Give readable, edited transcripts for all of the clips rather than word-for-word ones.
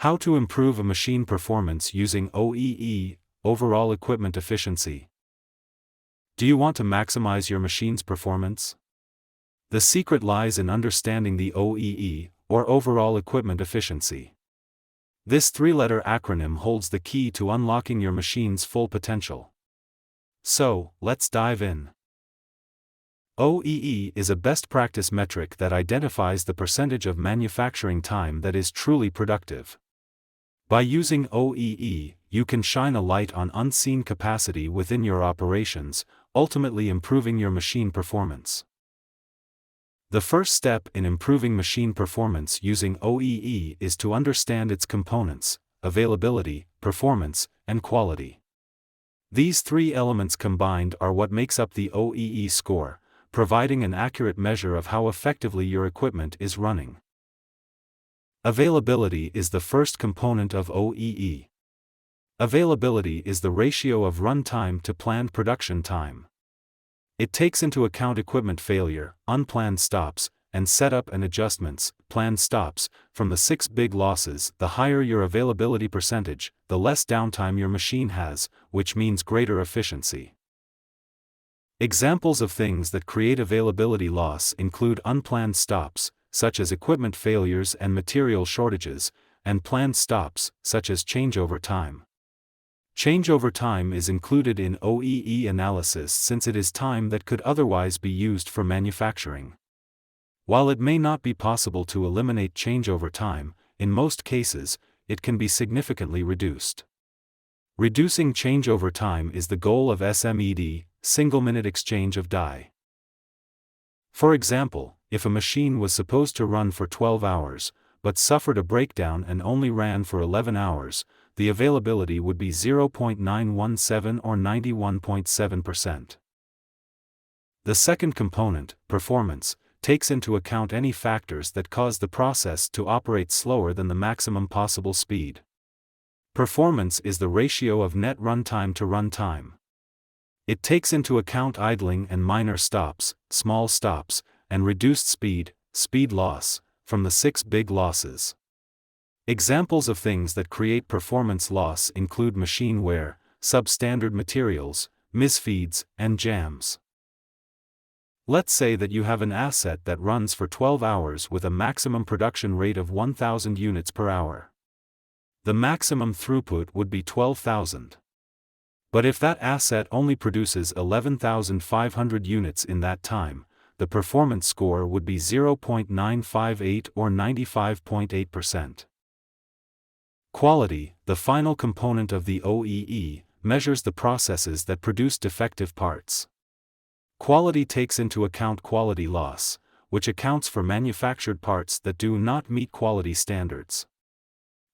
How to improve a machine performance using OEE, overall equipment efficiency. Do you want to maximize your machine's performance? The secret lies in understanding the OEE, or overall equipment efficiency. This three-letter acronym holds the key to unlocking your machine's full potential. So, let's dive in. OEE is a best practice metric that identifies the percentage of manufacturing time that is truly productive. By using OEE, you can shine a light on unseen capacity within your operations, ultimately improving your machine performance. The first step in improving machine performance using OEE is to understand its components: availability, performance, and quality. These three elements combined are what makes up the OEE score, providing an accurate measure of how effectively your equipment is running. Availability is the first component of OEE. Availability is the ratio of run time to planned production time. It takes into account equipment failure, unplanned stops, and setup and adjustments, planned stops. From the 6 big losses, the higher your availability percentage, the less downtime your machine has, which means greater efficiency. Examples of things that create availability loss include unplanned stops, such as equipment failures and material shortages, and planned stops, such as changeover time. Changeover time is included in OEE analysis since it is time that could otherwise be used for manufacturing. While it may not be possible to eliminate changeover time, in most cases, it can be significantly reduced. Reducing changeover time is the goal of SMED, single-minute exchange of die. For example, if a machine was supposed to run for 12 hours, but suffered a breakdown and only ran for 11 hours, the availability would be 0.917 or 91.7%. The second component, performance, takes into account any factors that cause the process to operate slower than the maximum possible speed. Performance is the ratio of net runtime to runtime. It takes into account idling and minor stops, small stops, and reduced speed, speed loss, from the 6 big losses. Examples of things that create performance loss include machine wear, substandard materials, misfeeds, and jams. Let's say that you have an asset that runs for 12 hours with a maximum production rate of 1,000 units per hour. The maximum throughput would be 12,000. But if that asset only produces 11,500 units in that time, the performance score would be 0.958 or 95.8%. Quality, the final component of the OEE, measures the processes that produce defective parts. Quality takes into account quality loss, which accounts for manufactured parts that do not meet quality standards.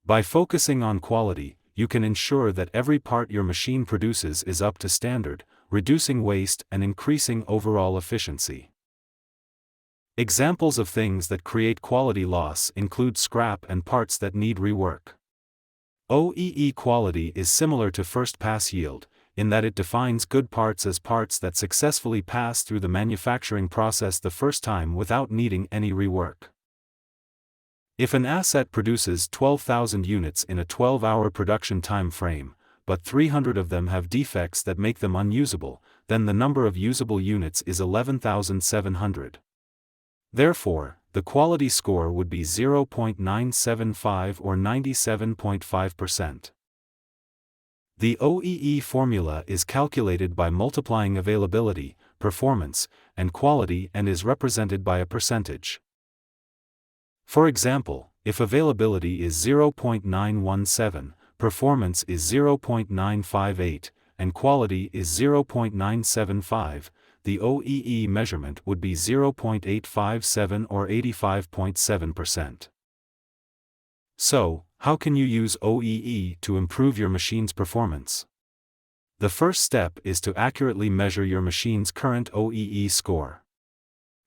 By focusing on quality, you can ensure that every part your machine produces is up to standard, reducing waste and increasing overall efficiency. Examples of things that create quality loss include scrap and parts that need rework. OEE quality is similar to first pass yield, in that it defines good parts as parts that successfully pass through the manufacturing process the first time without needing any rework. If an asset produces 12,000 units in a 12-hour production time frame, but 300 of them have defects that make them unusable, then the number of usable units is 11,700. Therefore, the quality score would be 0.975 or 97.5%. The OEE formula is calculated by multiplying availability, performance, and quality and is represented by a percentage. For example, if availability is 0.917, performance is 0.958, and quality is 0.975, the OEE measurement would be 0.857 or 85.7%. So, how can you use OEE to improve your machine's performance? The first step is to accurately measure your machine's current OEE score.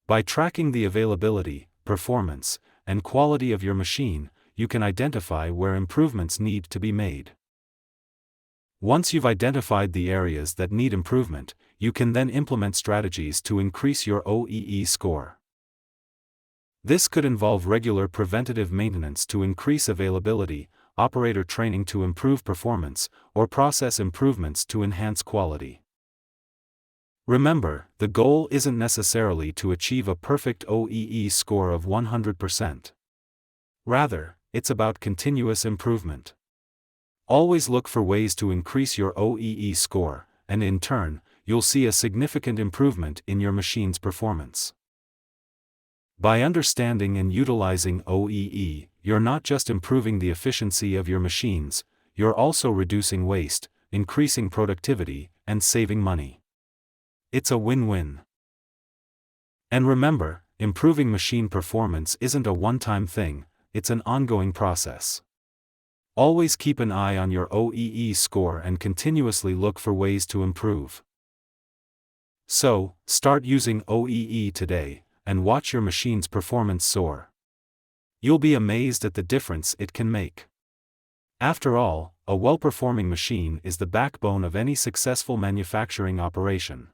By tracking the availability, performance, and quality of your machine, you can identify where improvements need to be made. Once you've identified the areas that need improvement, you can then implement strategies to increase your OEE score. This could involve regular preventative maintenance to increase availability, operator training to improve performance, or process improvements to enhance quality. Remember, the goal isn't necessarily to achieve a perfect OEE score of 100%. Rather, it's about continuous improvement. Always look for ways to increase your OEE score, and in turn, you'll see a significant improvement in your machine's performance. By understanding and utilizing OEE, you're not just improving the efficiency of your machines, you're also reducing waste, increasing productivity, and saving money. It's a win-win. And remember, improving machine performance isn't a one-time thing, it's an ongoing process. Always keep an eye on your OEE score and continuously look for ways to improve. So, start using OEE today, and watch your machine's performance soar. You'll be amazed at the difference it can make. After all, a well-performing machine is the backbone of any successful manufacturing operation.